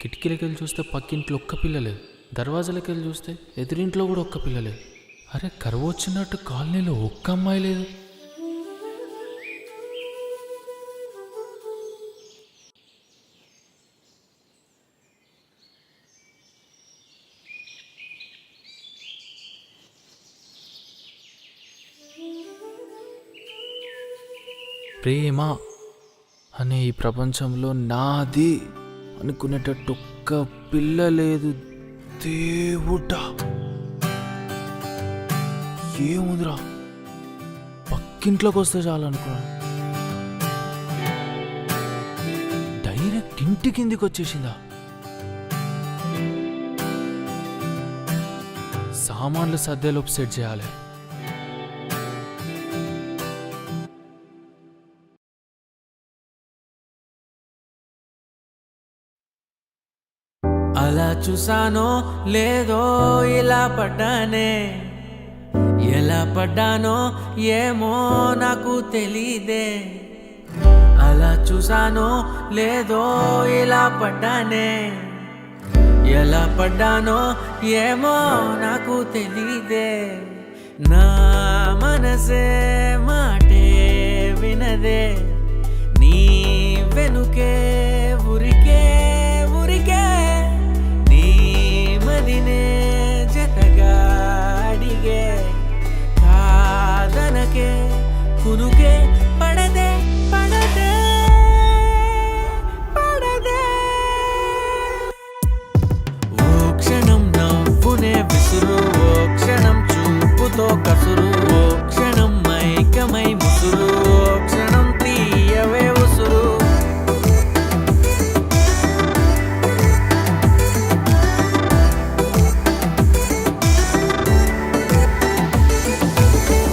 కిటికీలకెళ్ళి చూస్తే పక్కింట్లో ఒక్క పిల్ల లేదు, దర్వాజాలకెళ్ళి చూస్తే ఎదురింట్లో కూడా ఒక్క పిల్ల లేదు. అరే కరువు వచ్చినట్టు కాలనీలో ఒక్క అమ్మాయి లేదు. ప్రేమ అనే ఈ ప్రపంచంలో నాది అనుకునేటట్టు ఒక్క పిల్ల లేదు. దేవుడా ఏముందిరా, పక్కింట్లోకి వస్తే చాలు అనుకున్నాను. డైరెక్ట్ ఇంటి కిందికి వచ్చేసిందా? సామాన్లు సర్దేలోపు సెట్ చేయాలి. అలా చూసానో లేదో ఇలా పడ్డానే, ఎలా పడ్డానో ఏమో నాకు తెలీదే. అలా చూసానో లేదో ఇలా పడ్డానే, ఎలా పడ్డానో ఏమో నాకు తెలీదే. నా మనసే మాటే వినదే, నీ వెనుకే ఉరికే ఉరికే, నీ మదినే జతగా అడిగే, కాదనకే కునుకే పడదే పడదే పడదే. ఓ క్షణం నవ్వునే విసురు, ఓ క్షణం చూపుతో కసురు, ఓ క్షణం మైకమై ముసురు, ఓ క్షణం తీయవే ఉసురు.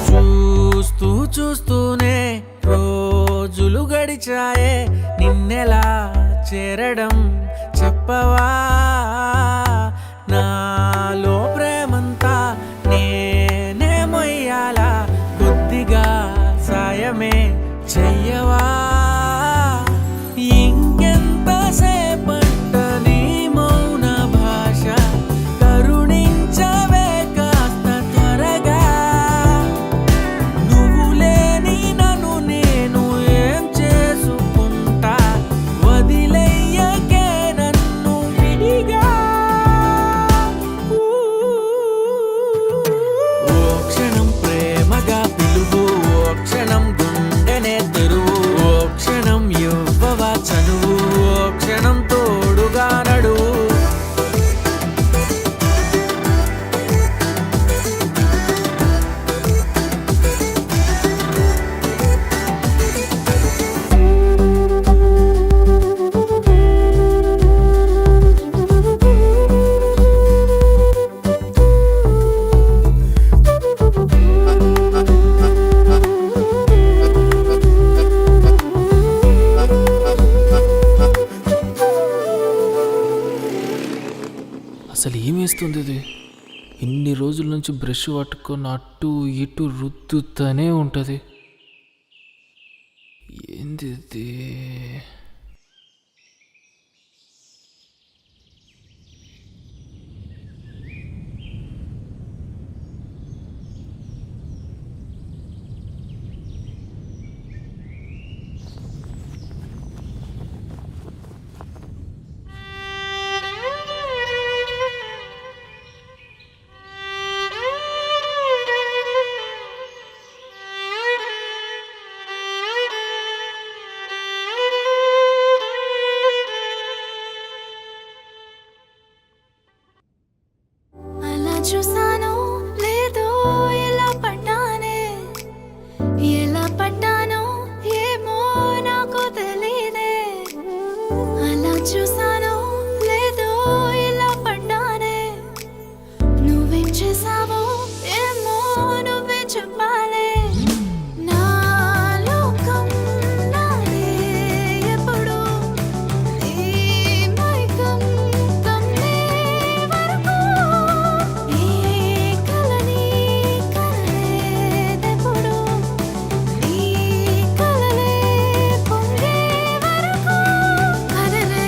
చూస్తూ చూస్తూనే రోజులు గడిచాయే, నిన్నెలా చేరడం చెప్పవా? నాలో ప్రేమంతా నేనే మొయ్యాలా, కొద్దిగా సాయమే చెయ్యవా? ఇంకెంత సేపంట నీ మౌన భాష, కరుణించవే కాస్త త్వరగా. నువ్వు లేని నన్ను నేను ఏం చేసుకుంటా, వదిలేయకే నన్ను విడిగా. ఓ క్షణం ప్రేమగా పిలువు, ఓ క్షణం గుండెనే తెరువు, ఓ క్షణం ఇవ్వవా చనువు, ఓ క్షణం తోడుగా నడువు. అసలు ఏమేస్తుంది ఇది? ఇన్ని రోజుల నుంచి బ్రష్ పట్టుకొని అటు ఇటు రుద్దుతూనే ఉంటుంది. ఏంది ఇది? చూసానో లేదో ఎలా పడ్డానే, ఎలా పడ్డానో ఏమో నాకు తెలీదే. అలా చూసానో లేదో ఎలా పడ్డానే, నువ్వేం చేసావో ఏమో నువ్వే చెప్పాలే. నా లోకం నాదే ఎప్పుడు, నీ మైకం కమ్మే వరకు, ఈ కలని కనలేదెప్పుడు, నీ కలలే పొంగే వరకు కదలే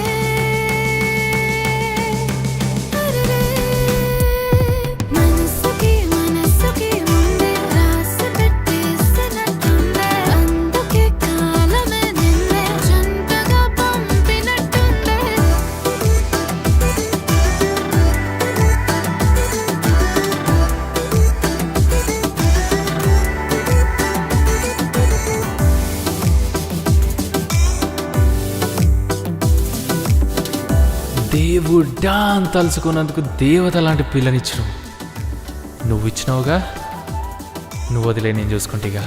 దేవుడా అని తలుచుకున్నందుకు దేవత లాంటి పిల్లనిచ్చినావు. నువ్వు ఇచ్చినావుగా, నువ్వు వదిలే నేను చూసుకుంటేగా.